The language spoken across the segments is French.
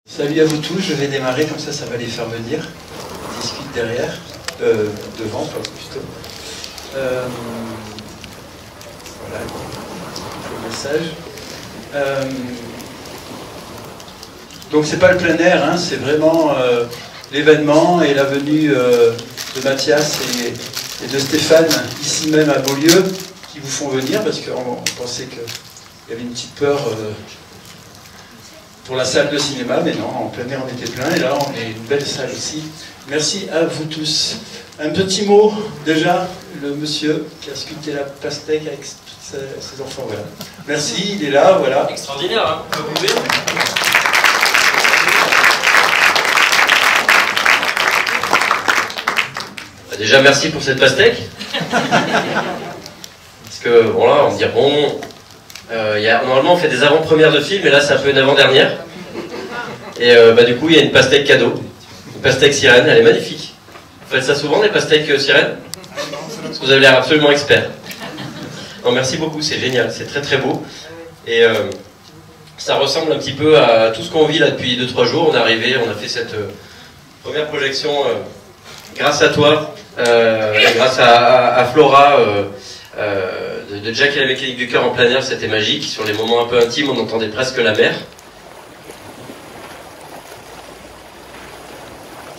Salut à vous tous, je vais démarrer, comme ça va les faire venir. On discute derrière, devant, plutôt. Voilà, le message. Donc c'est pas le plein air, hein, c'est vraiment l'événement et la venue de Mathias et de Stéphane, ici même à Beaulieu, qui vous font venir, parce qu'on pensait qu'il y avait une petite peur pour la salle de cinéma, mais non, en plein air on était plein, et là on est une belle salle aussi. Merci à vous tous. Un petit mot, déjà, le monsieur qui a sculpté la pastèque avec ses enfants, voilà. Merci, il est là, voilà. Extraordinaire, hein, vous pouvez. Déjà, merci pour cette pastèque. Parce que, bon là, on me dit, bon, normalement on fait des avant-premières de films, et là c'est un peu une avant-dernière. Et du coup, il y a une pastèque cadeau. Une pastèque sirène, elle est magnifique. Vous faites ça souvent, des pastèques sirènes? Parce que vous avez l'air absolument expert. Non, merci beaucoup, c'est génial, c'est très très beau. Et ça ressemble un petit peu à tout ce qu'on vit là depuis 2-3 jours. On est arrivé, on a fait cette première projection grâce à toi, grâce à Flora, de Jack et la mécanique du cœur en plein air, c'était magique. Sur les moments un peu intimes, on entendait presque la mer.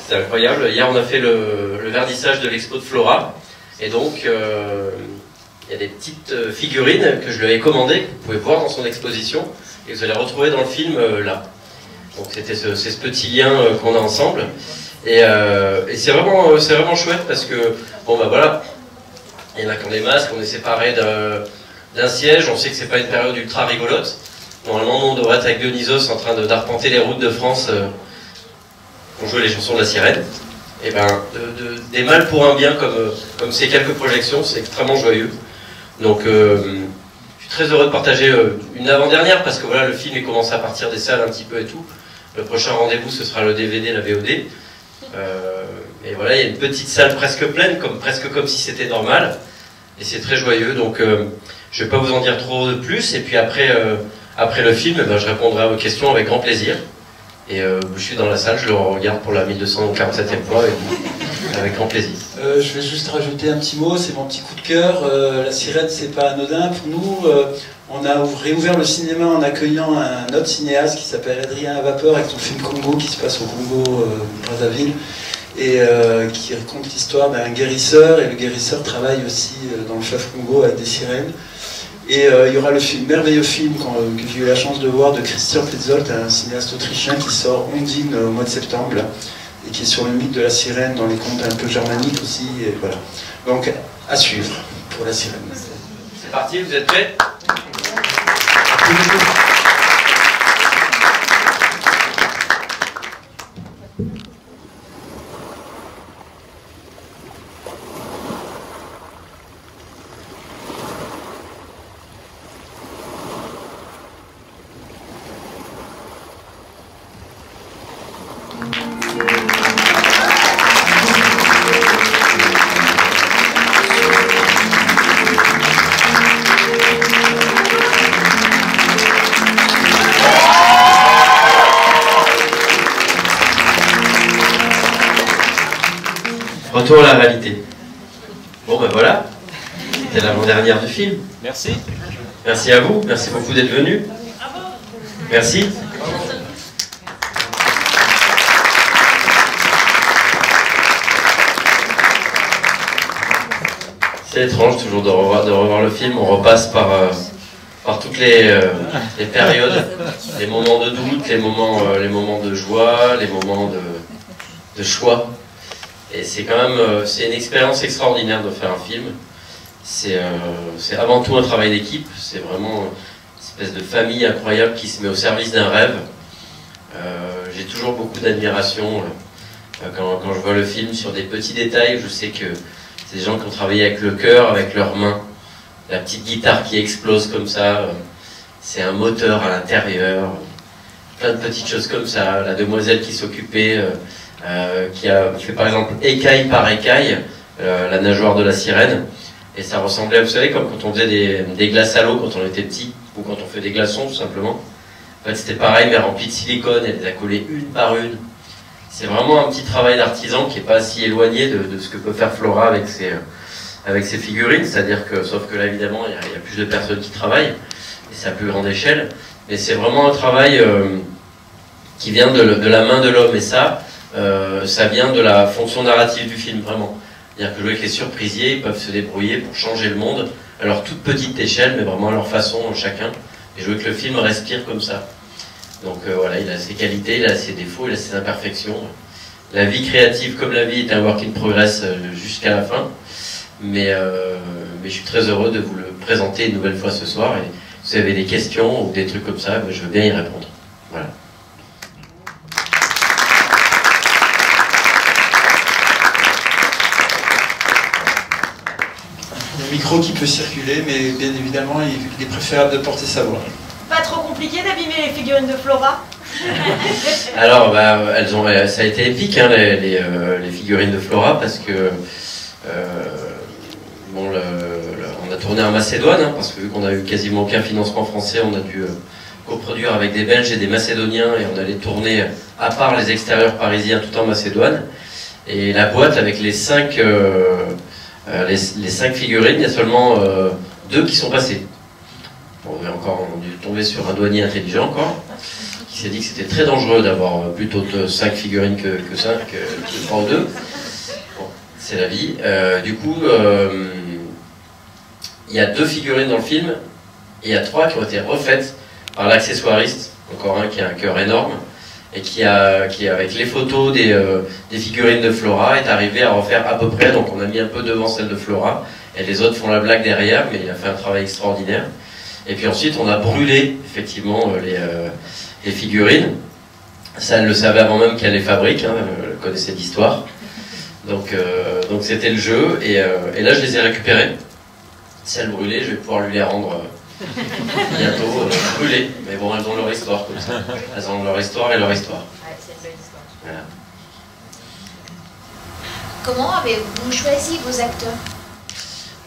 C'était incroyable. Hier, on a fait le vernissage de l'expo de Flora. Et donc, il y a des petites figurines que je lui avais commandées, que vous pouvez voir dans son exposition, et que vous allez retrouver dans le film là. Donc c'était ce petit lien qu'on a ensemble. Et c'est vraiment chouette parce que, bon bah voilà, il y en a qui ont des masques, on est séparés d'un siège, on sait que c'est pas une période ultra rigolote. Normalement, nous, on devrait être avec Dionysos en train d'arpenter les routes de France pour jouer les chansons de la sirène. Et ben, des mal pour un bien comme ces quelques projections, c'est extrêmement joyeux. Donc, je suis très heureux de partager une avant-dernière parce que voilà, le film il commence à partir des salles un petit peu et tout. Le prochain rendez-vous, ce sera le DVD, la VOD. Et voilà, il y a une petite salle presque pleine, presque comme si c'était normal. Et c'est très joyeux, donc je ne vais pas vous en dire trop de plus. Et puis après le film, je répondrai à vos questions avec grand plaisir. Et je suis dans la salle, je le regarde pour la 1247e fois, avec grand plaisir. Je vais juste rajouter un petit mot, c'est mon petit coup de cœur. La sirène, c'est pas anodin. Pour nous, on a réouvert le cinéma en accueillant un autre cinéaste qui s'appelle Adrien Avapeur, avec son film Congo, qui se passe au Congo, Brazzaville, et qui raconte l'histoire d'un guérisseur, et le guérisseur travaille aussi dans le fleuve Congo avec des sirènes. Et il y aura le merveilleux film que j'ai eu la chance de voir de Christian Petzold, un cinéaste autrichien qui sort Ondine au mois de septembre, là, et qui est sur le mythe de la sirène dans les contes un peu germaniques aussi. Et voilà. Donc à suivre pour la sirène. C'est parti, vous êtes prêts? Retour à la réalité. Bon ben voilà, c'était l'avant-dernière du film. Merci. Merci à vous, merci beaucoup d'être venus. Merci. C'est étrange toujours de revoir le film, on repasse par toutes les périodes, les moments de doute, les moments de joie, les moments de choix. Et c'est quand même c'est une expérience extraordinaire de faire un film. C'est avant tout un travail d'équipe, c'est vraiment une espèce de famille incroyable qui se met au service d'un rêve. J'ai toujours beaucoup d'admiration quand je vois le film sur des petits détails. Je sais que c'est des gens qui ont travaillé avec le cœur, avec leurs mains. La petite guitare qui explose comme ça, c'est un moteur à l'intérieur. Plein de petites choses comme ça. La demoiselle qui s'occupait... qui fait par exemple écaille par écaille la nageoire de la sirène, et ça ressemblait, vous savez, comme quand on faisait des glaces à l'eau quand on était petit, ou quand on fait des glaçons tout simplement. En fait, c'était pareil, mais rempli de silicone, elle les a collées une par une. C'est vraiment un petit travail d'artisan qui n'est pas si éloigné de ce que peut faire Flora avec ses figurines, c'est-à-dire que, sauf que là, évidemment, il y a plus de personnes qui travaillent, et c'est à plus grande échelle, mais c'est vraiment un travail qui vient de la main de l'homme, et ça vient de la fonction narrative du film, vraiment. C'est-à-dire que jouer avec les surprisiers, ils peuvent se débrouiller pour changer le monde, à leur toute petite échelle, mais vraiment à leur façon, chacun, et jouer que le film respire comme ça. Donc voilà, il a ses qualités, il a ses défauts, il a ses imperfections. La vie créative, comme la vie, est un work in progress jusqu'à la fin. Mais je suis très heureux de vous le présenter une nouvelle fois ce soir. Et si vous avez des questions ou des trucs comme ça, je veux bien y répondre. Voilà. Le micro qui peut circuler, mais bien évidemment, il est préférable de porter sa voix. Pas trop compliqué d'abîmer les figurines de Flora? Alors, ça a été épique, hein, les figurines de Flora, parce que on a tourné en Macédoine, hein, parce que vu qu'on a eu quasiment aucun financement français, on a dû coproduire avec des Belges et des Macédoniens, et on allait tourner, à part les extérieurs parisiens, tout en Macédoine. Et la boîte, avec les 5 figurines, il y a seulement 2 qui sont passées. On a dû tomber sur un douanier intelligent encore, qui s'est dit que c'était très dangereux d'avoir plutôt 5 figurines que 3 ou 2. Bon, c'est la vie. Du coup, il y a 2 figurines dans le film, et il y a 3 qui ont été refaites par l'accessoiriste, encore un qui a un cœur énorme, et qui avec les photos des figurines de Flora, est arrivé à refaire à peu près, donc on a mis un peu devant celle de Flora, et les autres font la blague derrière, mais il a fait un travail extraordinaire. Et puis ensuite, on a brûlé, effectivement, les figurines. Ça, elle le savait avant même qu'elle les fabrique, hein, elle connaissait l'histoire. Donc c'était le jeu, et là, je les ai récupérées. Celles brûlées, je vais pouvoir lui les rendre bientôt brûlées. Mais bon, elles ont leur histoire, comme ça. Elles ont leur histoire et leur histoire. Ouais, c'est une belle histoire. Voilà. Comment avez-vous choisi vos acteurs?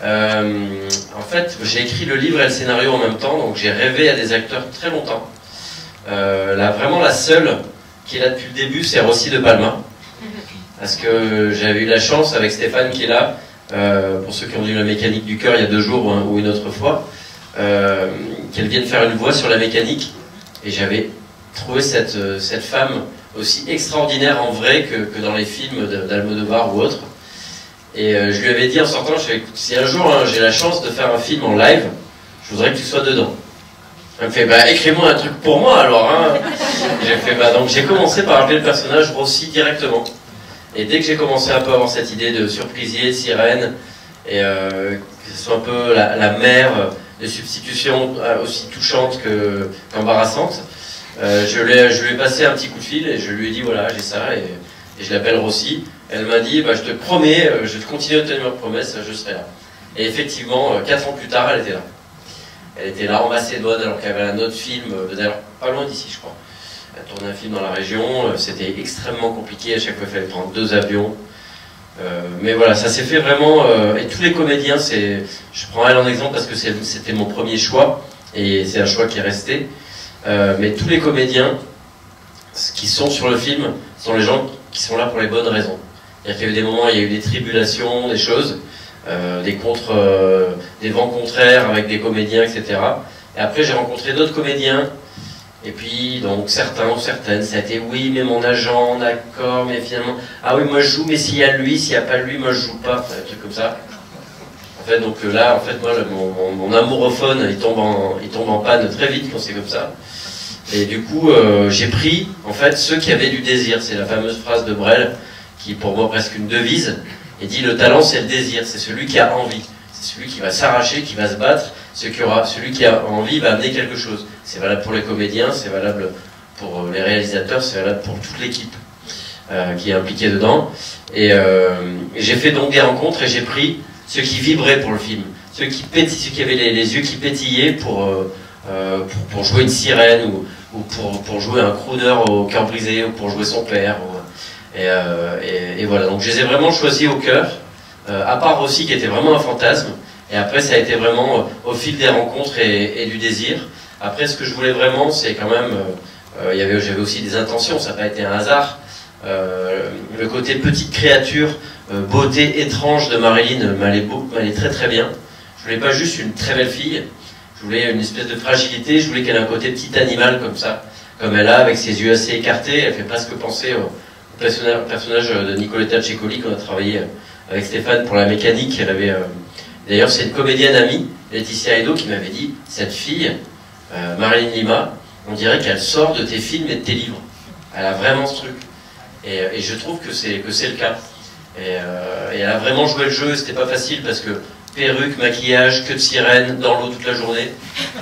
En fait, j'ai écrit le livre et le scénario en même temps, donc j'ai rêvé à des acteurs très longtemps. Vraiment la seule qui est là depuis le début, c'est Rossi de Palma. Parce que j'avais eu la chance avec Stéphane qui est là, pour ceux qui ont vu la mécanique du cœur il y a 2 jours ou une autre fois, qu'elle vienne faire une voix sur la mécanique. Et j'avais trouvé cette femme aussi extraordinaire en vrai que dans les films d'Almodovar ou autres. Et je lui avais dit en sortant, écoute, si un jour j'ai la chance de faire un film en live, je voudrais que tu sois dedans. Elle me fait, écris-moi un truc pour moi alors. Hein. J'ai fait, donc j'ai commencé par appeler le personnage Rossi directement. Et dès que j'ai commencé un peu à avoir cette idée de surprisier, de sirène, et que ce soit un peu la mère de substitution aussi touchante qu'embarrassante, je lui ai passé un petit coup de fil et je lui ai dit, voilà, j'ai ça, et je l'appelle Rossi. Elle m'a dit, je te promets, je vais continuer à tenir ma promesse, je serai là. Et effectivement, 4 ans plus tard, elle était là. Elle était là en Macédoine, alors qu'elle avait un autre film, d'ailleurs pas loin d'ici, je crois. Elle tournait un film dans la région, c'était extrêmement compliqué, à chaque fois il fallait prendre 2 avions. Mais voilà, ça s'est fait vraiment, et tous les comédiens, je prends elle en exemple parce que c'était mon premier choix, et c'est un choix qui est resté. Mais tous les comédiens qui sont sur le film sont les gens qui sont là pour les bonnes raisons. C'est-à-dire qu'il y a eu des moments où il y a eu des tribulations, des choses, des vents contraires avec des comédiens, etc. Et après j'ai rencontré d'autres comédiens, et puis donc certains ou certaines, ça a été oui mais mon agent, d'accord, mais finalement, ah oui moi je joue, mais s'il y a lui, s'il n'y a pas lui, moi je joue pas, enfin, des trucs comme ça. En fait, donc là, en fait, moi, mon amourophone, il tombe en panne très vite quand c'est comme ça. Et du coup, j'ai pris, en fait, ceux qui avaient du désir. C'est la fameuse phrase de Brel, qui est pour moi presque une devise, et dit le talent, c'est le désir, c'est celui qui a envie. C'est celui qui va s'arracher, qui va se battre, celui qui a envie va amener quelque chose. C'est valable pour les comédiens, c'est valable pour les réalisateurs, c'est valable pour toute l'équipe qui est impliquée dedans. Et j'ai fait donc des rencontres et j'ai pris ceux qui vibraient pour le film, ceux qui avaient les yeux qui pétillaient pour jouer une sirène ou pour jouer un crooner au cœur brisé ou pour jouer son père. Et voilà, donc je les ai vraiment choisis au cœur, à part Rossi qui était vraiment un fantasme, et après ça a été vraiment au fil des rencontres et du désir. Après, ce que je voulais vraiment, c'est quand même, j'avais aussi des intentions, ça n'a pas été un hasard. Le côté petite créature, beauté étrange de Marilyn m'allait très très bien. Je voulais pas juste une très belle fille, je voulais une espèce de fragilité, je voulais qu'elle ait un côté petit animal comme ça, comme elle a, avec ses yeux assez écartés. Elle fait presque penser au personnage de Nicoletta Cecoli qu'on a travaillé avec Stéphane pour la mécanique. D'ailleurs, c'est une comédienne amie, Laetitia Edo, qui m'avait dit, cette fille, Marilyn Lima, on dirait qu'elle sort de tes films et de tes livres. Elle a vraiment ce truc. Et je trouve que c'est le cas. Et elle a vraiment joué le jeu, c'était pas facile parce que perruque, maquillage, queue de sirène, dans l'eau toute la journée.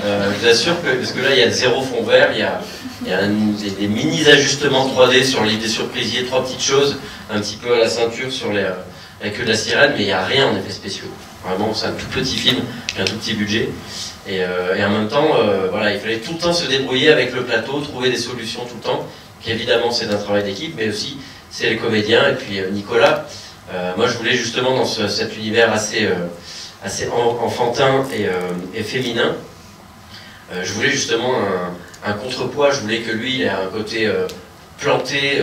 Je vous assure que, parce que là il y a 0 fond vert, il y a des mini-ajustements 3D sur l'île des surprisiers, 3 petites choses, un petit peu à la ceinture sur la queue de la sirène, mais il n'y a rien en effets spéciaux. Vraiment, c'est un tout petit film, un tout petit budget. Et en même temps, voilà, il fallait tout le temps se débrouiller avec le plateau, trouver des solutions tout le temps. Qu'évidemment, c'est un travail d'équipe, mais aussi c'est les comédiens. Et puis Nicolas, moi je voulais justement dans cet univers assez enfantin et féminin, je voulais justement un contrepoids. Je voulais que lui, il ait un côté planté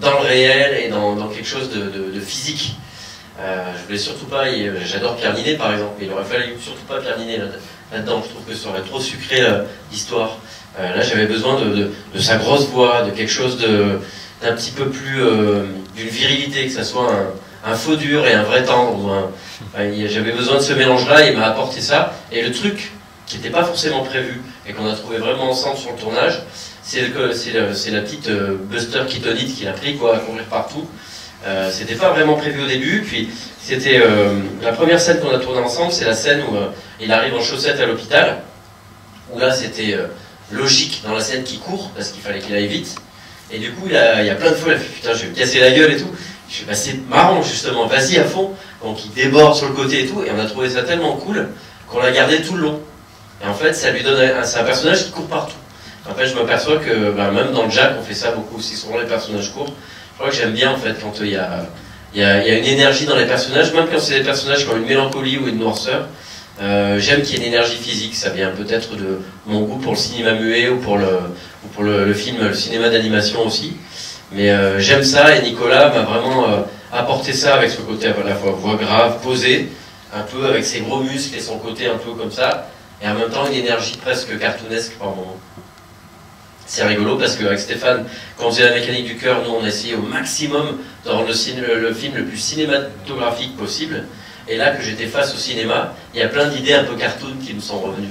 dans le réel et dans quelque chose de physique. Je voulais surtout pas, j'adore Pierre Ninet par exemple, mais il aurait fallu surtout pas Pierre Ninet là-dedans. Je trouve que ça aurait trop sucré l'histoire. Là j'avais besoin de sa grosse voix, de quelque chose d'un petit peu plus, d'une virilité, que ça soit un faux dur et un vrai tendre. J'avais besoin de ce mélange-là, il m'a apporté ça. Et le truc qui n'était pas forcément prévu et qu'on a trouvé vraiment ensemble sur le tournage, c'est la petite Buster Keatonite qu'il a pris, quoi, à courir partout. C'était pas vraiment prévu au début, puis c'était la première scène qu'on a tournée ensemble, c'est la scène où il arrive en chaussettes à l'hôpital, où là c'était logique dans la scène qu'il court, parce qu'il fallait qu'il aille vite, et du coup il y a plein de fois, il a fait putain je vais me casser la gueule et tout, je suis bah, c'est marrant justement, vas-y à fond, donc il déborde sur le côté et tout, et on a trouvé ça tellement cool qu'on l'a gardé tout le long, et en fait ça lui donne, c'est un personnage qui court partout. En fait je m'aperçois que bah, même dans le Jack on fait ça beaucoup aussi, souvent les personnages courent. Je crois que j'aime bien en fait quand il y a une énergie dans les personnages, même quand c'est des personnages qui ont une mélancolie ou une noirceur. J'aime qu'il y ait une énergie physique, ça vient peut-être de mon goût pour le cinéma muet ou pour le film, le cinéma d'animation aussi. Mais j'aime ça et Nicolas m'a vraiment apporté ça avec ce côté à la fois voix grave, posée, un peu avec ses gros muscles et son côté un peu comme ça, et en même temps une énergie presque cartoonesque par moment. C'est rigolo parce qu'avec Stéphane, quand on faisait la mécanique du cœur, nous on a essayé au maximum de rendre le film le plus cinématographique possible. Et là que j'étais face au cinéma, il y a plein d'idées un peu cartoon qui nous sont revenues.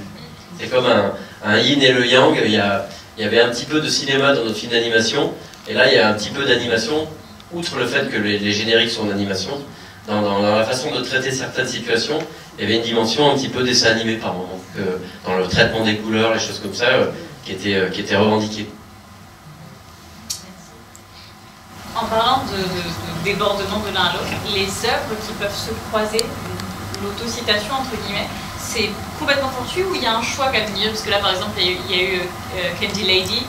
C'est comme un yin et le yang, il y avait un petit peu de cinéma dans notre film d'animation, et là il y a un petit peu d'animation, outre le fait que les génériques sont en animation, dans la façon de traiter certaines situations, il y avait une dimension un petit peu dessin animé par moment, dans le traitement des couleurs, les choses comme ça, qui était revendiqué. En parlant de débordement de l'un à l'autre, les œuvres qui peuvent se croiser, l'autocitation entre guillemets, c'est complètement fortuit ou il y a un choix qu'à venir? Parce que là par exemple il y a eu Candy Lady.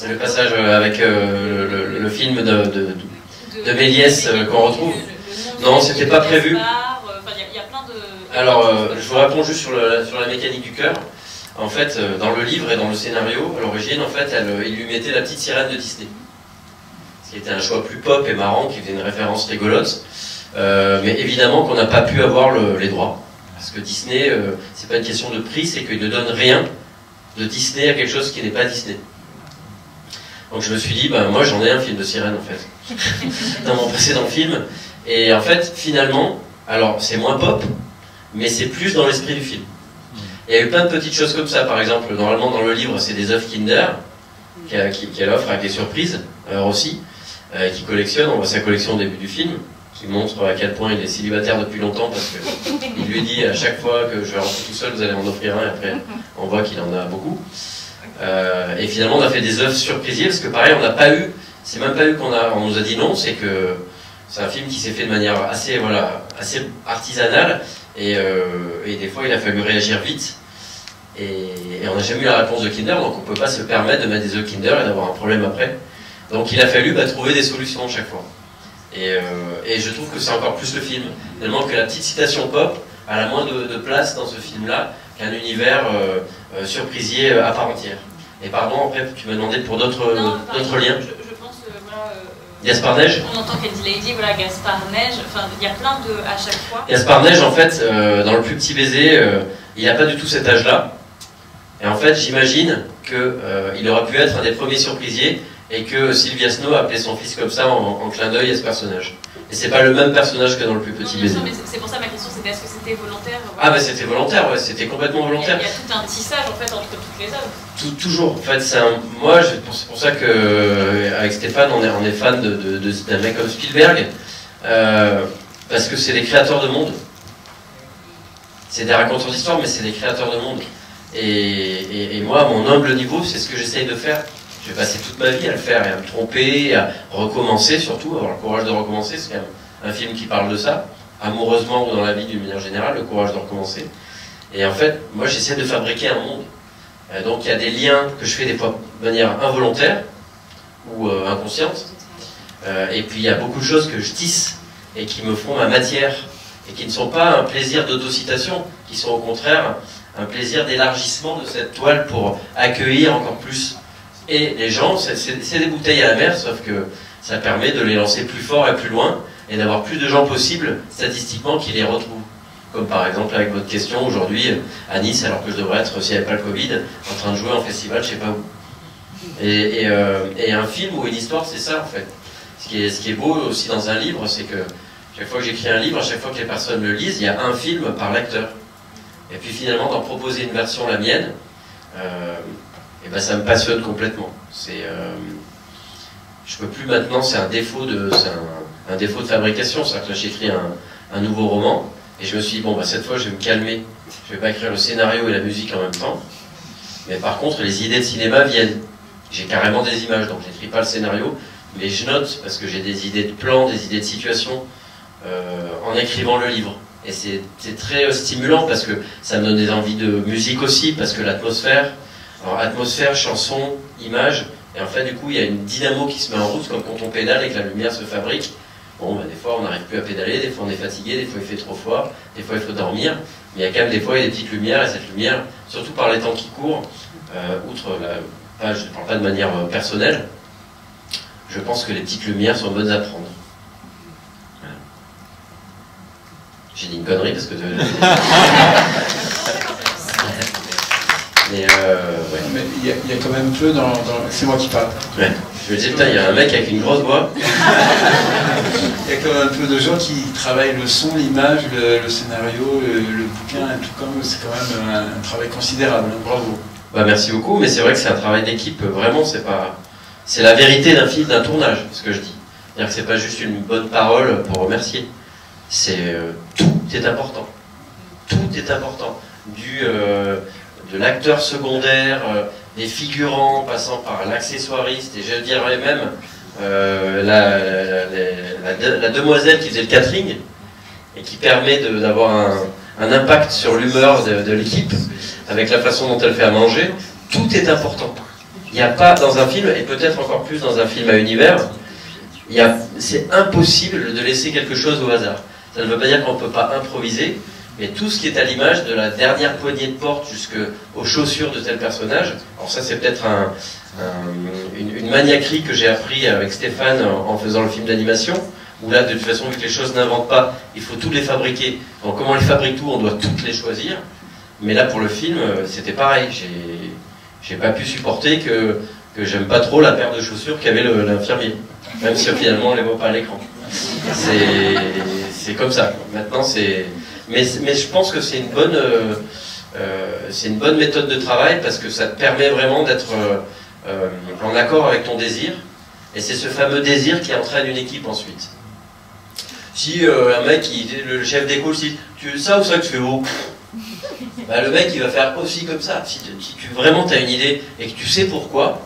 Le passage avec le film de Méliès qu'on retrouve. Non, c'était pas prévu. Il y a plein de... Alors, je vous réponds juste sur la mécanique du cœur. En fait, dans le livre et dans le scénario, à l'origine, en fait, il lui mettait la petite sirène de Disney. Ce qui était un choix plus pop et marrant, qui était une référence rigolote. Mais évidemment qu'on n'a pas pu avoir les droits. Parce que Disney, c'est pas une question de prix, c'est qu'il ne donne rien de Disney à quelque chose qui n'est pas Disney. Donc je me suis dit, bah, moi j'en ai un film de sirène en fait, dans mon précédent film. Et en fait, finalement, alors c'est moins pop, mais c'est plus dans l'esprit du film. Il y a eu plein de petites choses comme ça, par exemple, normalement dans le livre, c'est des œuvres Kinder qu'elle offre avec des surprises, aussi, qui collectionne, on voit sa collection au début du film, qui montre à quel point il est célibataire depuis longtemps, parce qu'il lui dit à chaque fois que je vais rentrer tout seul, vous allez m'en offrir un, et après on voit qu'il en a beaucoup. Et finalement on a fait des œuvres surprisives, parce que pareil, on n'a pas eu, c'est même pas eu on nous a dit non, c'est que c'est un film qui s'est fait de manière assez, voilà, assez artisanale, et des fois il a fallu réagir vite. Et on n'a jamais eu la réponse de Kinder, donc on ne peut pas se permettre de mettre des œufs Kinder et d'avoir un problème après. Donc il a fallu trouver des solutions chaque fois. Et je trouve que c'est encore plus le film. Tellement que la petite citation pop a la moins de place dans ce film-là qu'un univers surprisier à part entière. Et pardon, après tu m'as demandé pour d'autres liens. Je pense, voilà... Gaspard Neige. On entend Candy Lady, voilà, Gaspard Neige, enfin il y a plein de... à chaque fois. Gaspard Neige, en fait, dans Le Plus Petit Baiser, il n'a pas du tout cet âge-là. Et en fait, j'imagine qu'il aurait pu être un des premiers surprisiers et que Sylvia Snow appelait son fils comme ça en clin d'œil à ce personnage. Et c'est pas le même personnage que dans Le Plus Petit Baiser. Non, mais c'est pour ça ma question, c'était est-ce que c'était volontaire? Ah bah c'était volontaire, ouais, c'était complètement volontaire. Il y a tout un tissage en fait entre toutes les œuvres. Toujours. En fait, c'est pour ça que avec Stéphane, on est fan d'un mec comme Spielberg, parce que c'est des créateurs de monde. C'est des raconteurs d'histoire, mais c'est des créateurs de monde. Et moi, à mon humble niveau, c'est ce que j'essaye de faire. Je vais passer toute ma vie à le faire et à me tromper, à recommencer surtout, avoir le courage de recommencer. C'est quand même un film qui parle de ça, amoureusement ou dans la vie d'une manière générale, le courage de recommencer. Et en fait, moi, j'essaie de fabriquer un monde. Donc il y a des liens que je fais des fois de manière involontaire ou inconsciente. Et puis il y a beaucoup de choses que je tisse et qui me font ma matière et qui ne sont pas un plaisir d'autocitation, qui sont au contraire un plaisir d'élargissement de cette toile pour accueillir encore plus. Et les gens, c'est des bouteilles à la mer, sauf que ça permet de les lancer plus fort et plus loin et d'avoir plus de gens possibles statistiquement qui les retrouvent. Comme par exemple avec votre question aujourd'hui à Nice, alors que je devrais être, s'il n'y avait pas le Covid, en train de jouer en festival, je sais pas où. Et un film ou une histoire, c'est ça en fait. Ce qui est beau aussi dans un livre, c'est que chaque fois que j'écris un livre, à chaque fois que les personnes le lisent, il y a un film par lecteur. Et puis finalement, d'en proposer une version, la mienne, et ben ça me passionne complètement. Je peux plus maintenant, c'est un défaut de fabrication, c'est-à-dire que là j'écris un nouveau roman. Et je me suis dit, bon, bah, cette fois, je vais me calmer. Je vais pas écrire le scénario et la musique en même temps. Mais par contre, les idées de cinéma viennent. J'ai carrément des images, donc j'écris pas le scénario, mais je note, parce que j'ai des idées de plans, des idées de situation, en écrivant le livre. Et c'est très stimulant, parce que ça me donne des envies de musique aussi, parce que l'atmosphère, alors atmosphère, chanson, image, et en fait, du coup, il y a une dynamo qui se met en route, comme quand on pédale et que la lumière se fabrique. Bon, bah, des fois on n'arrive plus à pédaler, des fois on est fatigué, des fois il fait trop froid, des fois il faut dormir, mais il y a quand même des fois il y a des petites lumières, et cette lumière, surtout par les temps qui courent, outre je ne parle pas de manière personnelle, je pense que les petites lumières sont bonnes à prendre. Voilà. J'ai dit une connerie parce que... Mais ouais. Mais il y a quand même peu dans... C'est moi qui parle. Ouais. Je me disais, putain, il y a un mec avec une grosse voix. Il y a quand même un peu de gens qui travaillent le son, l'image, le scénario, le bouquin, et tout comme c'est quand même un travail considérable. Bravo. Bah, merci beaucoup, mais c'est vrai que c'est un travail d'équipe. Vraiment, c'est la vérité d'un film, d'un tournage, ce que je dis. C'est-à-dire que c'est pas juste une bonne parole pour remercier. C'est tout est important. Tout est important. De l'acteur secondaire, des figurants, passant par l'accessoiriste, et je dirais même la demoiselle qui faisait le catering, et qui permet d'avoir un impact sur l'humeur de l'équipe, avec la façon dont elle fait à manger. Tout est important. Il n'y a pas dans un film, et peut-être encore plus dans un film à univers, c'est impossible de laisser quelque chose au hasard. Ça ne veut pas dire qu'on ne peut pas improviser, mais tout ce qui est à l'image, de la dernière poignée de porte jusqu'aux chaussures de tel personnage, alors ça c'est peut-être une maniaquerie que j'ai appris avec Stéphane en faisant le film d'animation, où là de toute façon vu que les choses n'inventent pas, il faut toutes les fabriquer. Donc comment on les fabrique tout, on doit toutes les choisir. Mais là pour le film, c'était pareil, j'ai pas pu supporter que j'aime pas trop la paire de chaussures qu'avait l'infirmier, même si finalement on les voit pas à l'écran. C'est comme ça. Maintenant c'est... Mais je pense que c'est une bonne méthode de travail parce que ça te permet vraiment d'être en accord avec ton désir. Et c'est ce fameux désir qui entraîne une équipe ensuite. Si un mec, le chef d'école, si tu veux ça ou ça que tu fais haut, bah, le mec il va faire aussi comme ça. Si tu vraiment as une idée et que tu sais pourquoi,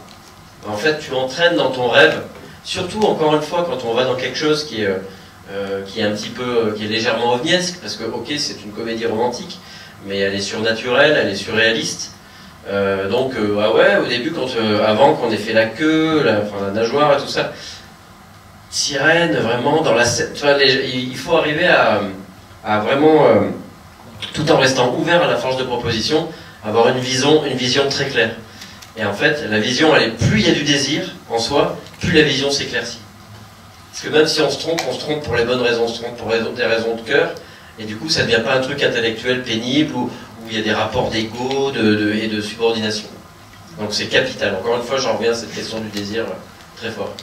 bah, en fait tu entraînes dans ton rêve. Surtout encore une fois quand on va dans quelque chose qui est un petit peu, qui est légèrement ovniesque, parce que ok c'est une comédie romantique, mais elle est surnaturelle, elle est surréaliste. Donc ah ouais, au début avant qu'on ait fait la queue, la nageoire et tout ça, sirène vraiment dans la scène. Il faut arriver à vraiment tout en restant ouvert à la force de proposition, avoir une vision très claire. Et en fait, la vision, plus il y a du désir en soi, plus la vision s'éclaircit. Parce que même si on se trompe pour les bonnes raisons, on se trompe pour des raisons de cœur, et du coup, ça ne devient pas un truc intellectuel pénible où il y a des rapports d'ego et de subordination. Donc c'est capital. Encore une fois, j'en reviens à cette question du désir très fort.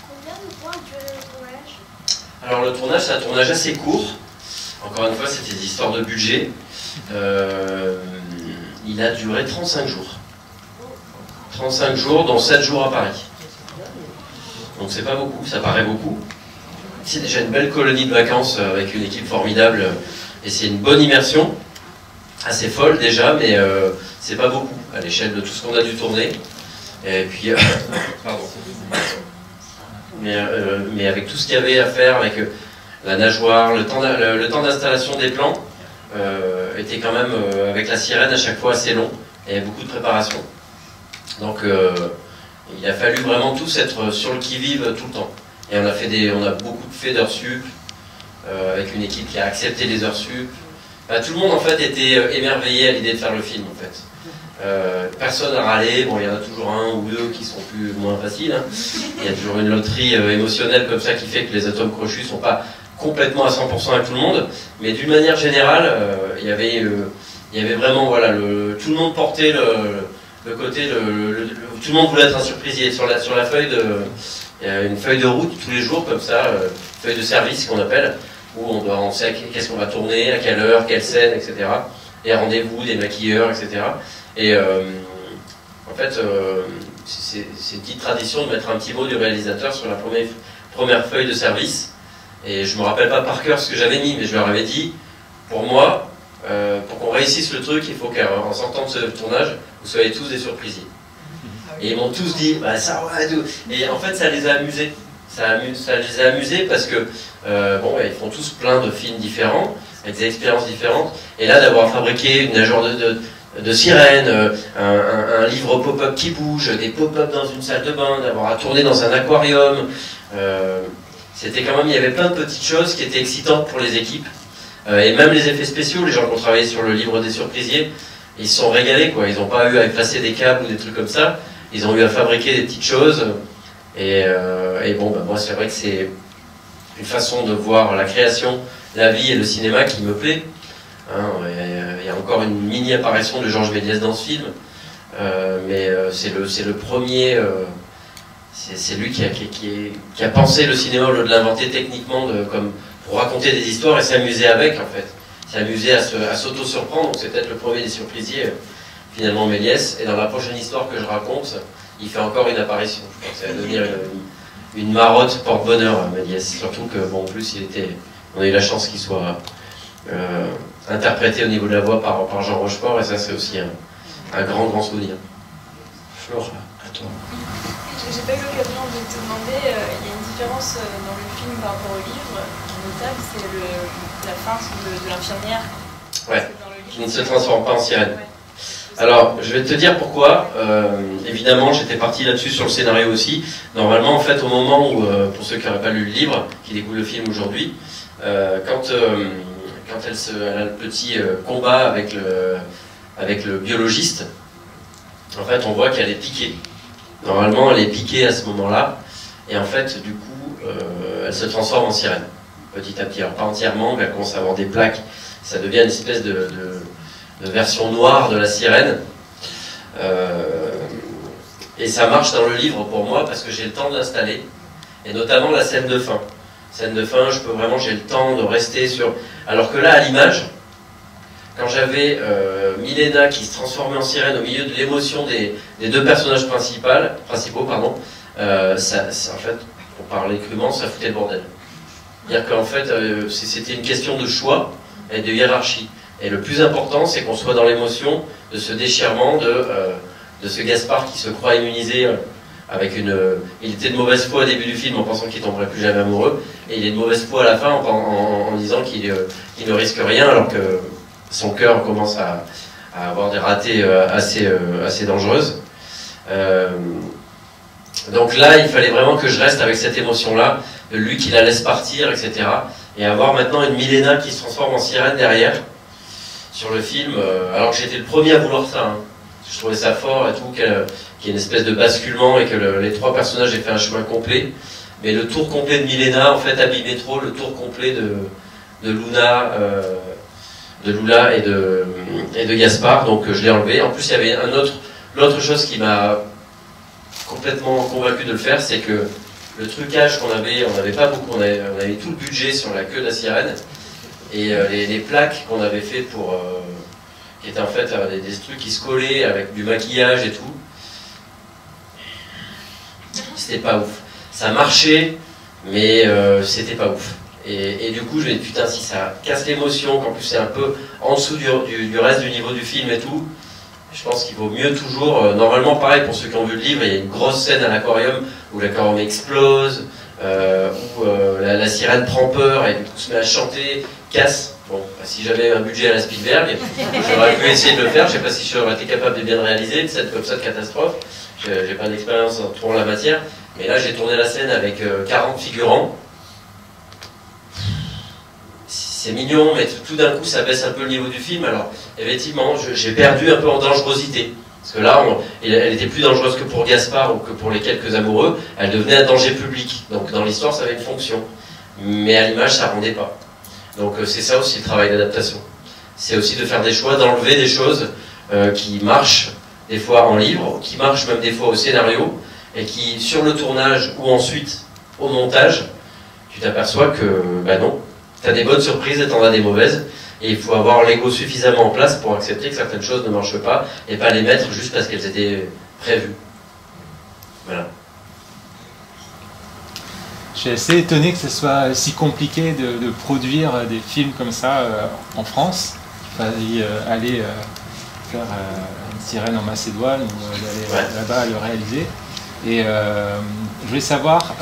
Combien de temps a duré le tournage? Alors le tournage, c'est un tournage assez court. Encore une fois, c'était des histoires de budget. Il a duré 35 jours. 35 jours, dont 7 jours à Paris. Donc c'est pas beaucoup, ça paraît beaucoup. C'est déjà une belle colonie de vacances avec une équipe formidable. Et c'est une bonne immersion. Assez folle déjà, mais c'est pas beaucoup à l'échelle de tout ce qu'on a dû tourner. Et puis, pardon. Mais avec tout ce qu'il y avait à faire, avec la nageoire, le temps d'installation des plans, était quand même, avec la sirène, à chaque fois assez long, et beaucoup de préparation. Donc il a fallu vraiment tous être sur le qui-vive tout le temps. Et on a beaucoup fait d'heures sup, avec une équipe qui a accepté les heures sup. Tout le monde en fait était émerveillé à l'idée de faire le film en fait. Personne n'a râlé, bon il y en a toujours un ou deux qui sont plus ou moins faciles. Hein. Il y a toujours une loterie émotionnelle comme ça qui fait que les atomes crochus sont pas complètement à 100% avec tout le monde, mais d'une manière générale, il y avait vraiment, voilà, tout le monde portait le côté, tout le monde voulait être un surprisier. Sur la feuille il y a une feuille de route tous les jours comme ça, feuille de service qu'on appelle, où on sait qu'est-ce qu'on va tourner, à quelle heure, quelle scène, etc. Les rendez-vous, des maquilleurs, etc. Et en fait, c'est une petite tradition de mettre un petit mot du réalisateur sur la première feuille de service. Et je me rappelle pas par cœur ce que j'avais mis, mais je leur avais dit, pour moi, pour qu'on réussisse le truc, il faut qu'en sortant de ce tournage, vous soyez tous des surprisiers. Et ils m'ont tous dit, bah ça ouais, tout. Et en fait, ça les a amusés. Ça les a amusés parce que, bon, ils font tous plein de films différents, avec des expériences différentes. Et là, d'avoir fabriqué une nageoire de sirène, un livre pop-up qui bouge, des pop-up dans une salle de bain, d'avoir à tourner dans un aquarium. C'était quand même, il y avait plein de petites choses qui étaient excitantes pour les équipes. Et même les effets spéciaux, les gens qui ont travaillé sur le livre des surprisiers, ils se sont régalés, quoi. Ils n'ont pas eu à placer des câbles ou des trucs comme ça. Ils ont eu à fabriquer des petites choses. Et bon, moi, c'est vrai que c'est une façon de voir la création, la vie et le cinéma qui me plaît. Hein, il y a encore une mini-apparition de Georges Méliès dans ce film. Mais c'est le premier... c'est lui qui a pensé le cinéma au lieu de l'inventer techniquement comme pour raconter des histoires et s'amuser avec en fait. S'amuser à s'auto-surprendre, donc c'est peut-être le premier des surprisiers, finalement Méliès. Et dans la prochaine histoire que je raconte, il fait encore une apparition. Je pense que ça va devenir une marotte porte-bonheur, Méliès. Surtout que, bon, en plus, on a eu la chance qu'il soit interprété au niveau de la voix par Jean Rochefort, et ça c'est aussi un grand souvenir. Flora, à toi. J'ai pas eu l'occasion de te demander, il y a une différence dans le film par rapport au livre qui est notable, c'est la fin de l'infirmière. Ouais, qui ne se transforme pas en sirène. Ouais. Alors, je vais te dire pourquoi. Évidemment, j'étais parti là-dessus sur le scénario aussi. Normalement, en fait, au moment où, pour ceux qui n'auraient pas lu le livre, qui découvrent le film aujourd'hui, quand elle a le petit combat avec le biologiste, en fait, on voit qu'elle est piquée. Normalement, elle est piquée à ce moment-là, et en fait, du coup, elle se transforme en sirène, petit à petit. Alors, pas entièrement, mais elle commence à avoir des plaques. Ça devient une espèce de version noire de la sirène. Et ça marche dans le livre pour moi, parce que j'ai le temps de l'installer, et notamment la scène de fin. Scène de fin, j'ai le temps de rester sur... Alors que là, à l'image, quand j'avais Milena qui se transformait en sirène au milieu de l'émotion des deux personnages principaux, en fait, pour parler crûment, ça foutait le bordel. C'est-à-dire qu'en fait, c'était une question de choix et de hiérarchie. Et le plus important, c'est qu'on soit dans l'émotion de ce déchirement de ce Gaspard qui se croit immunisé avec il était de mauvaise foi au début du film en pensant qu'il tomberait plus jamais amoureux, et il est de mauvaise foi à la fin en disant qu'il ne risque rien alors que son cœur commence à avoir des ratés assez dangereuses. Donc là, il fallait vraiment que je reste avec cette émotion-là, de lui qui la laisse partir, etc. et avoir maintenant une Milena qui se transforme en sirène derrière sur le film, alors que j'étais le premier à vouloir ça. Hein. Je trouvais ça fort et tout, qu'il y ait une espèce de basculement et que les 3 personnages aient fait un chemin complet. Mais le tour complet de Milena, en fait, abîmait trop le tour complet de Luna, de Lula et de Gaspard, donc je l'ai enlevé. En plus, il y avait l'autre chose qui m'a complètement convaincu de le faire, c'est que le trucage qu'on avait, on n'avait pas beaucoup, on avait tout le budget sur la queue de la sirène, et les plaques qu'on avait fait qui étaient en fait des trucs qui se collaient avec du maquillage et tout, c'était pas ouf. Ça marchait, mais c'était pas ouf. Et du coup, je me dis, putain, si ça casse l'émotion, qu'en plus c'est un peu en dessous du reste du niveau du film et tout, je pense qu'il vaut mieux toujours, normalement pareil pour ceux qui ont vu le livre, il y a une grosse scène à l'aquarium où l'aquarium explose, où la sirène prend peur et du coup se met à chanter, casse. Bon, bah, si j'avais un budget à la Spielberg, j'aurais pu essayer de le faire, je sais pas si j'aurais été capable de bien le réaliser, de cette comme ça de catastrophe, j'ai pas d'expérience en la matière, mais là j'ai tourné la scène avec 40 figurants. C'est mignon, mais tout d'un coup ça baisse un peu le niveau du film. Alors effectivement, j'ai perdu un peu en dangerosité. Parce que là, elle était plus dangereuse que pour Gaspard ou que pour les quelques amoureux. Elle devenait un danger public. Donc dans l'histoire, ça avait une fonction. Mais à l'image, ça rendait pas. Donc c'est ça aussi le travail d'adaptation. C'est aussi de faire des choix, d'enlever des choses qui marchent des fois en livre, qui marchent même des fois au scénario, et qui, sur le tournage ou ensuite au montage, tu t'aperçois que, bah non, tu as des bonnes surprises et tu en as des mauvaises, et il faut avoir l'ego suffisamment en place pour accepter que certaines choses ne marchent pas, et pas les mettre juste parce qu'elles étaient prévues. Voilà. Je suis assez étonné que ce soit si compliqué de produire des films comme ça en France. Il fallait aller faire une sirène en Macédoine ou d'aller là-bas le réaliser. Et je voulais savoir,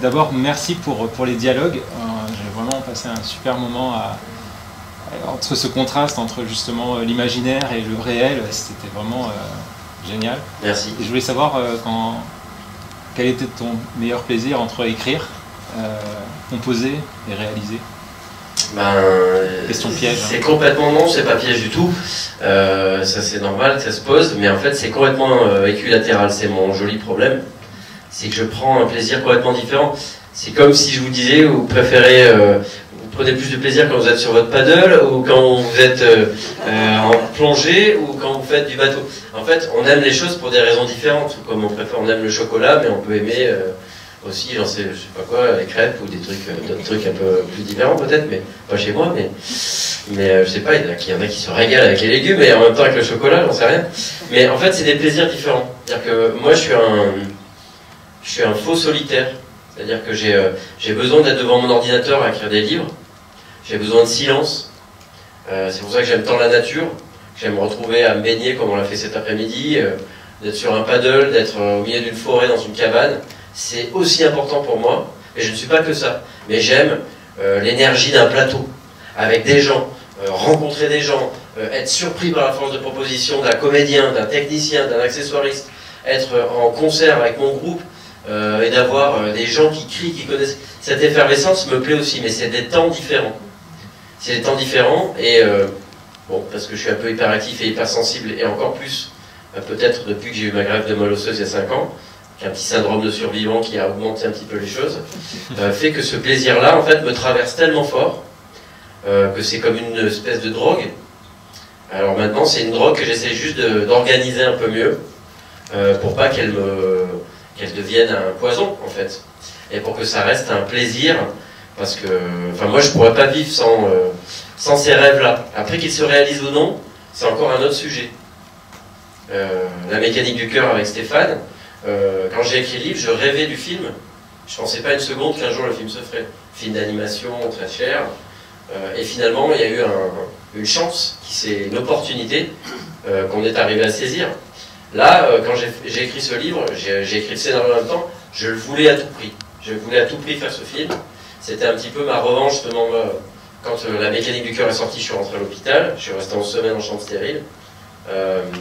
d'abord merci pour les dialogues. J'ai vraiment passé un super moment entre ce contraste entre justement l'imaginaire et le réel. C'était vraiment génial. Merci. Et je voulais savoir quel était ton meilleur plaisir entre écrire, composer et réaliser? Question piège. C'est complètement non, c'est pas piège du tout. Ça c'est normal que ça se pose, mais en fait c'est complètement équilatéral. C'est mon joli problème. C'est que je prends un plaisir complètement différent. C'est comme si je vous disais, vous préférez, vous prenez plus de plaisir quand vous êtes sur votre paddle ou quand vous êtes en plongée ou quand vous faites du bateau. En fait, on aime les choses pour des raisons différentes. Comme on aime le chocolat, mais on peut aimer aussi, je sais pas quoi, les crêpes ou des trucs, d'autres trucs un peu plus différents peut-être, mais pas chez moi. Mais je sais pas, il y en a qui se régalent avec les légumes et en même temps avec le chocolat, j'en sais rien. Mais en fait, c'est des plaisirs différents. C'est-à-dire que moi, je suis un faux solitaire. C'est-à-dire que j'ai besoin d'être devant mon ordinateur à écrire des livres. J'ai besoin de silence. C'est pour ça que j'aime tant la nature. J'aime me retrouver à me baigner comme on l'a fait cet après-midi, d'être sur un paddle, d'être au milieu d'une forêt dans une cabane. C'est aussi important pour moi. Et je ne suis pas que ça. Mais j'aime l'énergie d'un plateau, avec des gens, rencontrer des gens, être surpris par la force de proposition d'un comédien, d'un technicien, d'un accessoiriste, être en concert avec mon groupe, et d'avoir des gens qui crient, qui connaissent. Cette effervescence me plaît aussi, mais c'est des temps différents. C'est des temps différents, et bon, parce que je suis un peu hyperactif et hypersensible, et encore plus, peut-être depuis que j'ai eu ma greffe de moelle osseuse il y a 5 ans, qu'un petit syndrome de survivant qui a augmenté un petit peu les choses, fait que ce plaisir-là, en fait, me traverse tellement fort, que c'est comme une espèce de drogue. Alors maintenant, c'est une drogue que j'essaie juste d'organiser un peu mieux, pour pas qu'elle devienne un poison, en fait. Et pour que ça reste un plaisir, parce que, enfin, moi, je pourrais pas vivre sans ces rêves-là. Après qu'ils se réalisent ou non, c'est encore un autre sujet. La mécanique du cœur avec Stéphane, quand j'ai écrit le livre, je rêvais du film. Je pensais pas une seconde qu'un jour le film se ferait. Film d'animation, très cher. Et finalement, il y a eu une chance, une opportunité qu'on est arrivé à saisir. Là, quand j'ai écrit ce livre, j'ai écrit le scénario en même temps, je le voulais à tout prix. Je voulais à tout prix faire ce film. C'était un petit peu ma revanche, justement, quand la mécanique du cœur est sortie, je suis rentré à l'hôpital, je suis resté 11 semaines en chambre stérile.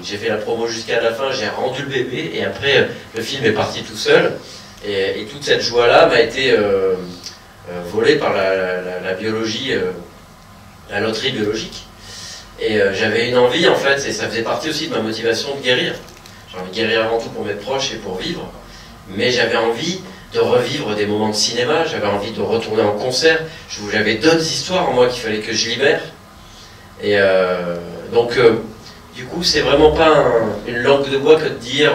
J'ai fait la promo jusqu'à la fin, j'ai rendu le bébé, et après, le film est parti tout seul. Et toute cette joie-là m'a été volé par la biologie, la loterie biologique. Et j'avais une envie, en fait, et ça faisait partie aussi de ma motivation de guérir. J'ai envie de guérir avant tout pour mes proches et pour vivre, mais j'avais envie de revivre des moments de cinéma, j'avais envie de retourner en concert, j'avais d'autres histoires en moi qu'il fallait que je libère. Et donc, du coup, c'est vraiment pas une langue de bois que de dire,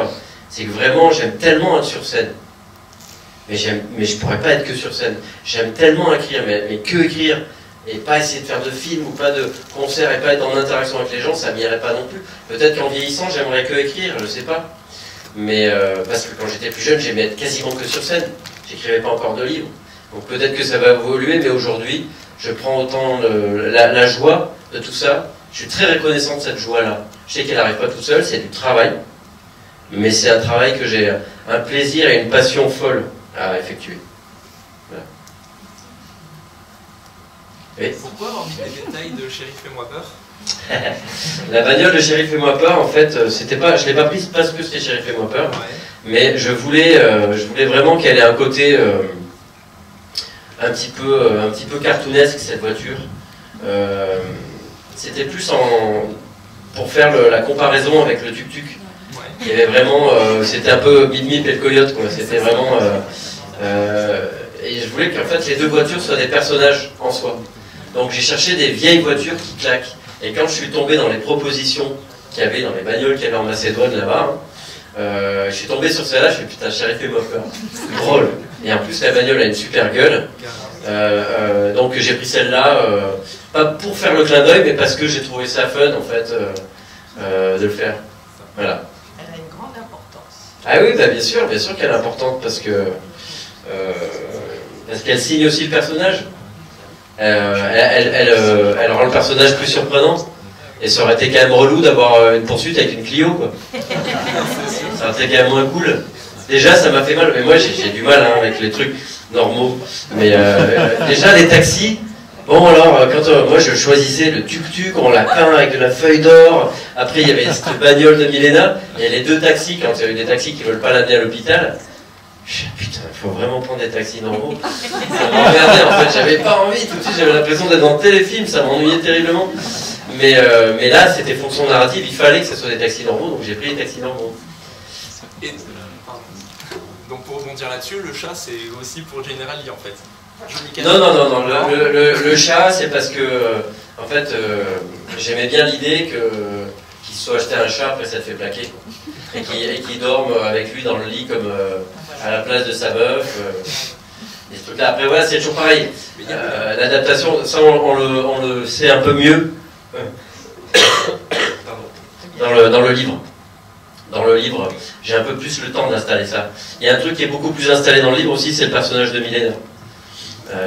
c'est que vraiment, j'aime tellement être sur scène. Mais je pourrais pas être que sur scène. J'aime tellement écrire, mais que écrire, et pas essayer de faire de films ou pas de concerts et pas être en interaction avec les gens, ça m'irait pas non plus. Peut-être qu'en vieillissant, j'aimerais que écrire, je sais pas. Mais parce que quand j'étais plus jeune, j'aimais être quasiment que sur scène. J'écrivais pas encore de livres. Donc peut-être que ça va évoluer, mais aujourd'hui, je prends autant la joie de tout ça. Je suis très reconnaissant de cette joie-là. Je sais qu'elle n'arrive pas toute seule, c'est du travail. Mais c'est un travail que j'ai un plaisir et une passion folle à effectuer. Voilà. Oui. Pourquoi avoir mis des détails de Chéri fais-moi peur? La bagnole de Chéri fais-moi peur, en fait, c'était pas, je l'ai pas prise parce que c'était Chéri fais-moi peur, Ouais. mais je voulais vraiment qu'elle ait un côté un petit peu cartoonesque, cette voiture. C'était plus pour faire la comparaison avec le tuk-tuk. Ouais. Il y avait vraiment, c'était un peu Bip Bip et le coyote, quoi. C'était vraiment, et je voulais qu'en fait les deux voitures soient des personnages en soi. Donc j'ai cherché des vieilles voitures qui claquent. Et quand je suis tombé dans les propositions qu'il y avait dans les bagnoles qu'il y avait en Macédoine là-bas, je suis tombé sur celle-là, je fais putain, Chéri fais-moi peur. Drôle. Et en plus la bagnole a une super gueule. Donc j'ai pris celle-là, pas pour faire le clin d'œil, mais parce que j'ai trouvé ça fun en fait de le faire. Voilà. Elle a une grande importance. Ah oui, bah bien sûr qu'elle est importante parce qu'elle signe aussi le personnage. Elle rend le personnage plus surprenant. Et ça aurait été quand même relou d'avoir une poursuite avec une Clio, quoi. Ça aurait été quand même moins cool. Déjà, ça m'a fait mal, mais moi j'ai du mal hein, avec les trucs normaux. Mais déjà, les taxis, bon alors, quand moi je choisissais le tuk-tuk, on l'a peint avec de la feuille d'or. Après, il y avait cette bagnole de Milena. Et les deux taxis, quand il y a eu des taxis qui ne veulent pas l'amener à l'hôpital, je dis, putain, il faut vraiment prendre des taxis normaux. Ça m'emmerdait en fait, j'avais pas envie, tout de suite j'avais l'impression d'être dans le téléfilm, ça m'ennuyait terriblement. Mais là, c'était fonction narrative, il fallait que ce soit des taxis normaux, donc j'ai pris les taxis normaux. Et, pardon. Donc pour rebondir là-dessus, le chat c'est aussi pour General Lee en fait. Non, le chat c'est parce que, en fait, j'aimais bien l'idée qu'il se soit acheté un chat, après ça te fait plaquer. Et qu'il dorme avec lui dans le lit comme à la place de sa meuf. Et ce truc-là. Après voilà, c'est toujours pareil. L'adaptation, ça on le sait un peu mieux dans le livre. Dans le livre, j'ai un peu plus le temps d'installer ça. Il y a un truc qui est beaucoup plus installé dans le livre aussi, c'est le personnage de Milena.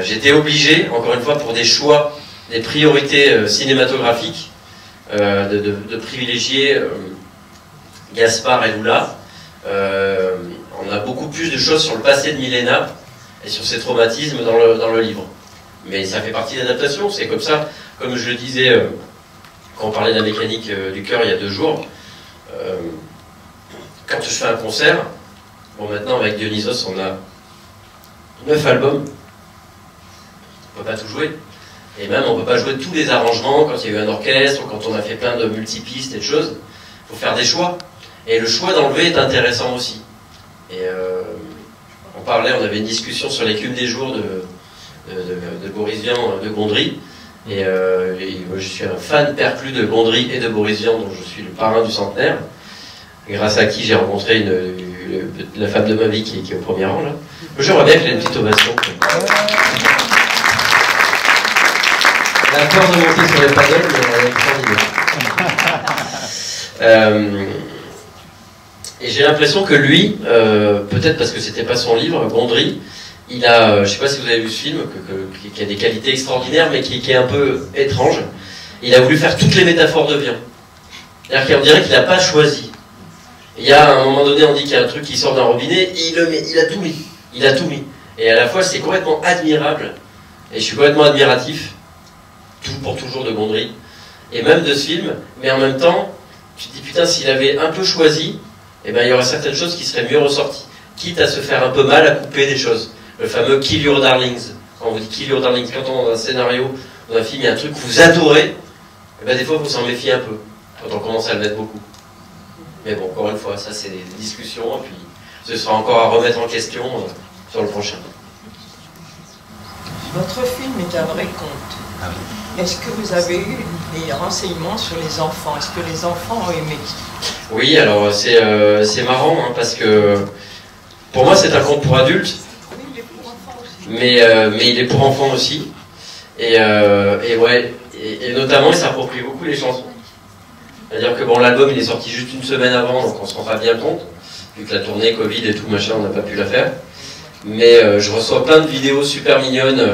J'étais obligé, encore une fois, pour des choix, des priorités cinématographiques, de privilégier Gaspard et Lula. On a beaucoup plus de choses sur le passé de Milena et sur ses traumatismes dans le livre. Mais ça fait partie de l'adaptation, c'est comme ça. Comme je le disais quand on parlait de la mécanique du cœur il y a 2 jours, quand je fais un concert, bon maintenant avec Dionysos on a 9 albums, on ne peut pas tout jouer. Et même on ne peut pas jouer tous les arrangements quand il y a eu un orchestre, ou quand on a fait plein de multipistes et de choses. Il faut faire des choix. Et le choix d'enlever est intéressant aussi. Et on avait une discussion sur l'écume des jours de Boris Vian de Gondry. Et moi, je suis un fan perclus de Gondry et de Boris Vian, dont je suis le parrain du centenaire, grâce à qui j'ai rencontré la femme de ma vie qui est au premier rang là. J'aimerais bien qu'il ait une petite ovation. Elle a peur de monter sur les paddles, mais elle est extraordinaire. Et j'ai l'impression que lui, peut-être parce que c'était pas son livre, Gondry, il a, je sais pas si vous avez vu ce film, qui a des qualités extraordinaires, mais qui est un peu étrange. Il a voulu faire toutes les métaphores de Vian. C'est-à-dire qu'on dirait qu'il n'a pas choisi. Il y a à un moment donné, on dit qu'il y a un truc qui sort d'un robinet, et il a tout mis. Il a tout mis. Et à la fois, c'est complètement admirable, et je suis complètement admiratif, tout pour toujours de Gondry, et même de ce film, mais en même temps, tu te dis putain, s'il avait un peu choisi, eh ben, il y aurait certaines choses qui seraient mieux ressorties, quitte à se faire un peu mal à couper des choses. Le fameux Kill Your Darlings, Quand on vous dit Kill Your Darlings, quand on a un scénario, dans un film, il y a un truc que vous adorez, et ben des fois, vous s'en méfiez un peu, quand on commence à le mettre beaucoup. Mais bon, encore une fois, ça c'est des discussions, et puis ce sera encore à remettre en question sur le prochain. Votre film est un vrai conte. Est-ce que vous avez eu des renseignements sur les enfants? Est-ce que les enfants ont aimé? Oui, alors c'est marrant, hein, parce que pour moi c'est un conte pour adultes, Oui, il est pour enfants aussi. mais il est pour enfants aussi. Et notamment il s'approprie beaucoup les chansons. C'est-à-dire que bon, l'album il est sorti juste une semaine avant, donc on se rend pas bien compte, vu que la tournée Covid et tout machin, on n'a pas pu la faire. Mais je reçois plein de vidéos super mignonnes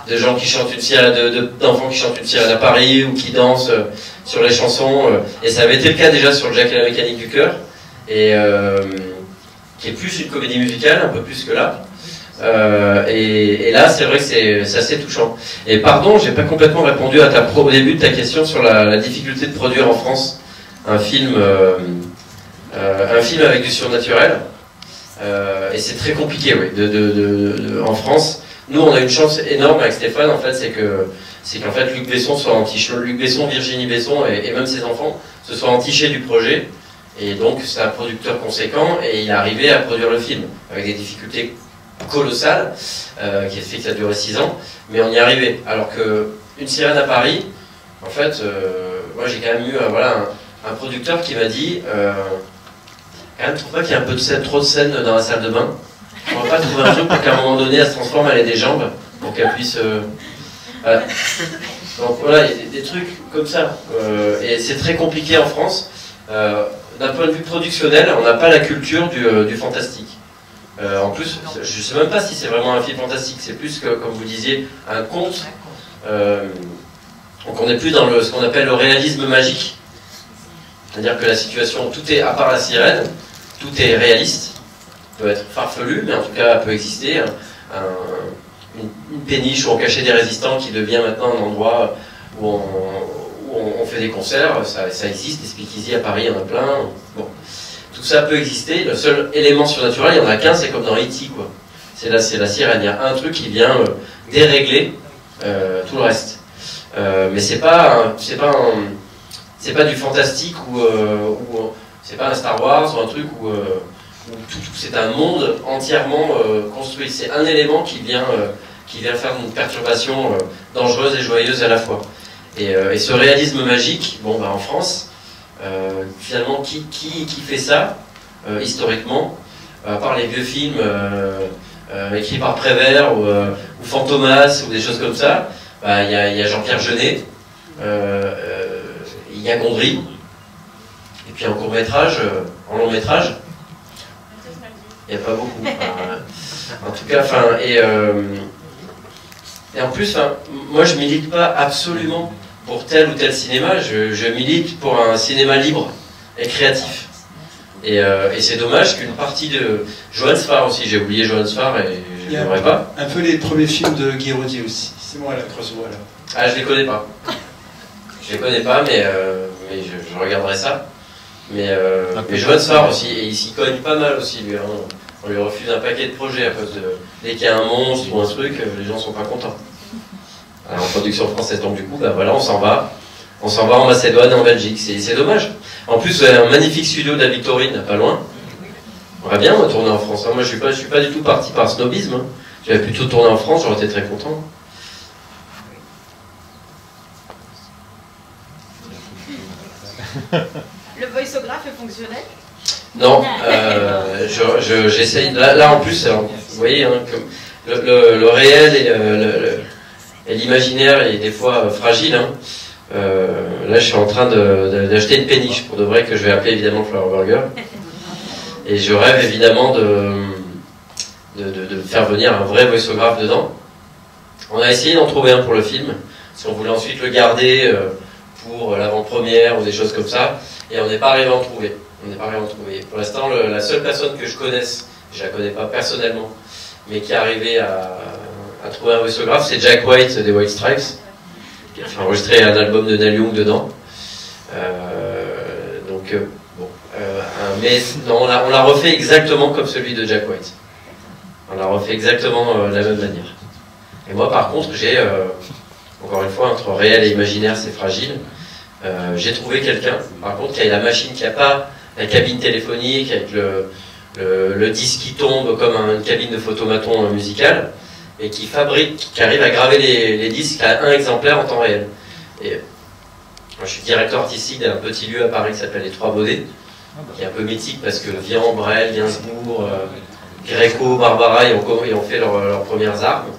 de gens qui chantent une sirène, d'enfants qui chantent une sirène à Paris ou qui dansent sur les chansons. Et ça avait été le cas déjà sur le Jack et la mécanique du cœur, et qui est plus une comédie musicale, un peu plus que là. Et là, c'est vrai que c'est assez touchant. Et pardon, j'ai pas complètement répondu au début de ta question sur la difficulté de produire en France un film avec du surnaturel. Et c'est très compliqué, oui, en France. Nous, on a une chance énorme avec Stéphane, en fait, c'est qu'en fait Luc Besson soit Luc Besson, Virginie Besson et même ses enfants se soient entichés du projet. Et donc, c'est un producteur conséquent et il est arrivé à produire le film avec des difficultés colossales, qui a fait que ça a duré 6 ans, mais on y est arrivé. Alors que Une sirène à Paris, en fait, moi j'ai quand même eu un producteur qui m'a dit quand même, trouve pas qu'il y a un peu trop de scènes dans la salle de bain. On va pas trouver un truc pour qu'à un moment donné elle se transforme, elle ait des jambes, pour qu'elle puisse. Voilà. Donc voilà, il y a des trucs comme ça. Et c'est très compliqué en France. D'un point de vue productionnel, on n'a pas la culture du fantastique. En plus, je ne sais même pas si c'est vraiment un film fantastique, c'est plus que, comme vous disiez, un conte. Donc on est plus dans ce qu'on appelle le réalisme magique. C'est-à-dire que la situation, tout est, à part la sirène, tout est réaliste. Peut être farfelu, mais en tout cas peut exister. Une péniche où on cachait des résistants qui devient maintenant un endroit où on fait des concerts, ça existe, des speakeasy à Paris, il y en a plein. Bon. Tout ça peut exister, le seul élément surnaturel, il n'y en a qu'un, c'est comme dans E.T. quoi. C'est la sirène, il y a un truc qui vient dérégler tout le reste. Mais c'est pas du fantastique ou c'est pas un Star Wars ou un truc où c'est un monde entièrement construit. C'est un élément qui vient faire une perturbation dangereuse et joyeuse à la fois. Et ce réalisme magique, bon bah en France, finalement qui fait ça historiquement, à part les vieux films écrits par Prévert ou Fantomas ou des choses comme ça, bah, y a Jean-Pierre Jeunet, il y a Gondry, et puis en court métrage, en long métrage, il n'y a pas beaucoup. En tout cas, et en plus, moi je milite pas absolument pour tel ou tel cinéma, je milite pour un cinéma libre et créatif. Et c'est dommage qu'une partie de Johannes Farr aussi, j'ai oublié Johannes Farr et je ne l'aurais pas. Un peu les premiers films de Guy Rodier aussi. C'est moi la creuse voix là. Ah, je les connais pas. Je les connais pas, mais je regarderai ça. Mais Johannes Farr aussi, et il s'y cogne pas mal aussi lui. Hein. On lui refuse un paquet de projets à cause de dès qu'il y a un monstre ou un truc, les gens sont pas contents. Alors, en production française, donc du coup, bah voilà, on s'en va en Macédoine et en Belgique. C'est dommage. En plus, vous avez un magnifique studio de la Victorine, pas loin. On va bien tourner en France. Hein. Moi, je suis pas du tout parti par snobisme. Hein. J'avais plutôt tourné en France, j'aurais été très content. Le voiceographe est fonctionnel? Non, j'essaye. Là, en plus, vous voyez, hein, le réel et l'imaginaire est des fois fragile. Hein. Là, je suis en train d'acheter une péniche, pour de vrai, que je vais appeler évidemment Flower Burger. Et je rêve évidemment de faire venir un vrai voiceographe dedans. On a essayé d'en trouver un pour le film, parce qu'on voulait ensuite le garder pour l'avant-première ou des choses comme ça, et on n'est pas arrivé à en trouver. Pour l'instant, la seule personne que je connaisse, je la connais pas personnellement, mais qui est arrivé à trouver un voiceographe, c'est Jack White des White Stripes, qui a fait enregistrer un album de Neil Young dedans. Mais non, on l'a refait exactement comme celui de Jack White. On l'a refait exactement de la même manière. Et moi par contre j'ai, encore une fois, entre réel et imaginaire c'est fragile, j'ai trouvé quelqu'un par contre qui a la machine, qui n'a pas la cabine téléphonique avec le disque qui tombe comme une cabine de photomaton musical, et qui arrive à graver les disques à un exemplaire en temps réel. Et moi, je suis directeur artistique d'un petit lieu à Paris qui s'appelle les Trois Baudets, qui est un peu mythique parce que Vian, Brel, Gainsbourg, Gréco, Barbara, ils ont fait leurs premières armes.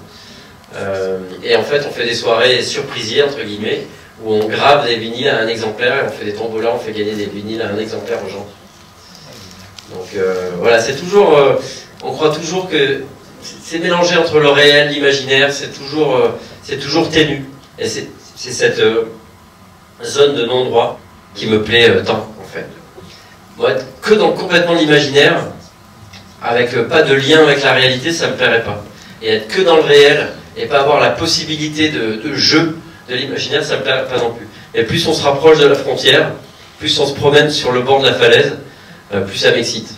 Et en fait, on fait des soirées surprisières, entre guillemets, où on grave des vinyles à un exemplaire, et on fait des tombolas, on fait gagner des vinyles à un exemplaire aux gens. Donc voilà, c'est toujours, on croit toujours que c'est mélangé entre le réel, l'imaginaire, c'est toujours ténu. Et c'est cette zone de non-droit qui me plaît tant, en fait. Moi, être que dans complètement l'imaginaire, avec pas de lien avec la réalité, ça me plairait pas. Et être que dans le réel, et pas avoir la possibilité de jeu de l'imaginaire, ça me plairait pas non plus. Et plus on se rapproche de la frontière, plus on se promène sur le bord de la falaise, plus ça m'excite.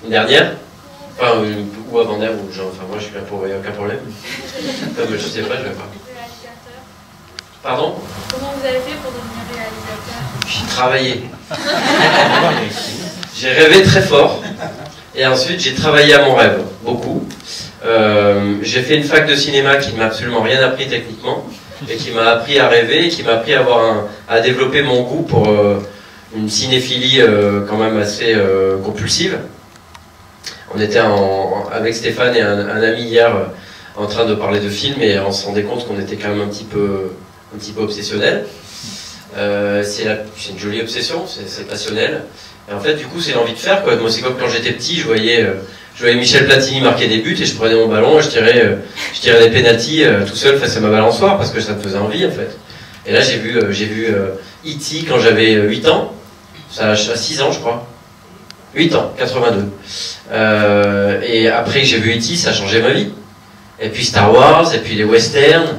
Une dernière? Enfin, ou avant-dernière, ou genre, enfin, moi je suis là pour, il n'y a aucun problème. Comme je sais pas, je vais pas. Pardon? Comment vous avez fait pour devenir réalisateur? J'ai travaillé. J'ai rêvé très fort. Et ensuite, j'ai travaillé à mon rêve, beaucoup. J'ai fait une fac de cinéma qui ne m'a absolument rien appris techniquement, et qui m'a appris à rêver, et qui m'a appris à développer mon goût pour une cinéphilie quand même assez compulsive. On était avec Stéphane et un ami hier en train de parler de films, et on se rendait compte qu'on était quand même un petit peu obsessionnel. C'est une jolie obsession, c'est passionnel. Et en fait, du coup, c'est l'envie de faire, quoi. Moi, c'est comme quand j'étais petit, je voyais Michel Platini marquer des buts, et je prenais mon ballon et je tirais des pénaltys tout seul face à ma balançoire, parce que ça me faisait envie, en fait. Et là, j'ai vu E.T. quand j'avais 8 ans, ça a 6 ans, je crois. 8 ans, 82. Et après que j'ai vu E.T., ça a changé ma vie. Et puis Star Wars, et puis les westerns.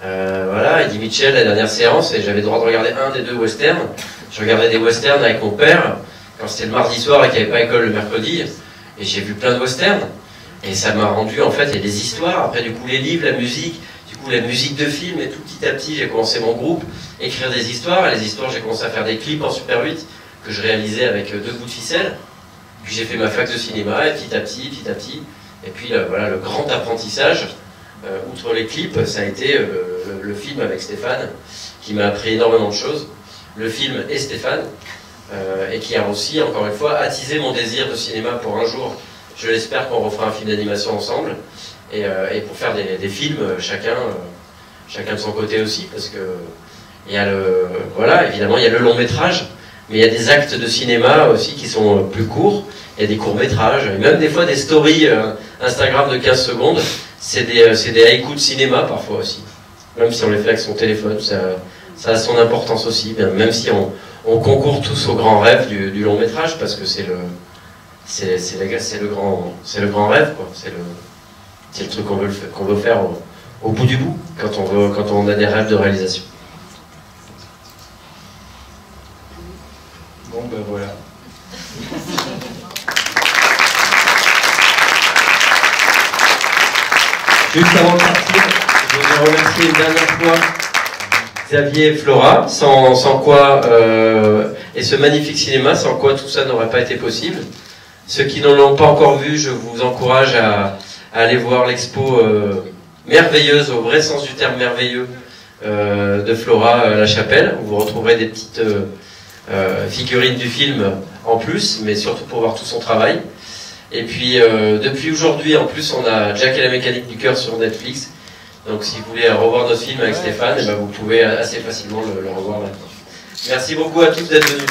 Voilà, Eddie Mitchell, la dernière séance, et j'avais le droit de regarder un des 2 westerns. Je regardais des westerns avec mon père, quand c'était le mardi soir et qu'il n'y avait pas école le mercredi, et j'ai vu plein de westerns. Et ça m'a rendu, en fait, et des histoires, après du coup les livres, la musique, du coup la musique de film, et tout petit à petit, j'ai commencé mon groupe, écrire des histoires, et les histoires, j'ai commencé à faire des clips en Super 8, que je réalisais avec 2 bouts de ficelle. Puis j'ai fait ma fac de cinéma, et petit à petit, et puis voilà, le grand apprentissage, outre les clips, ça a été le film avec Stéphane, qui m'a appris énormément de choses, le film et Stéphane, et qui a aussi, encore une fois, attisé mon désir de cinéma pour un jour. Je l'espère qu'on refera un film d'animation ensemble, et pour faire des films, chacun de son côté aussi, parce que il y a voilà, évidemment, il y a le long métrage, mais il y a des actes de cinéma aussi qui sont plus courts, il y a des courts métrages, et même des fois des stories Instagram de 15 secondes, c'est des haïkus de cinéma parfois aussi. Même si on les fait avec son téléphone, ça a son importance aussi, même si on concourt tous au grand rêve du long métrage, parce que c'est le grand rêve, quoi. C'est le truc qu'on veut faire au bout du bout, quand on a des rêves de réalisation. Bon, ben voilà. Juste avant de partir, je voudrais remercier une dernière fois Xavier et Flora, sans quoi, et ce magnifique cinéma, sans quoi tout ça n'aurait pas été possible. Ceux qui ne l'ont pas encore vu, je vous encourage à aller voir l'expo merveilleuse, au vrai sens du terme merveilleux, de Flora La Chapelle, où vous retrouverez des petites figurines du film en plus, mais surtout pour voir tout son travail. Et puis depuis aujourd'hui, en plus, on a Jack et la mécanique du cœur sur Netflix. Donc si vous voulez revoir notre film avec Stéphane, et ben, vous pouvez assez facilement le revoir maintenant. Merci beaucoup à tous d'être venus.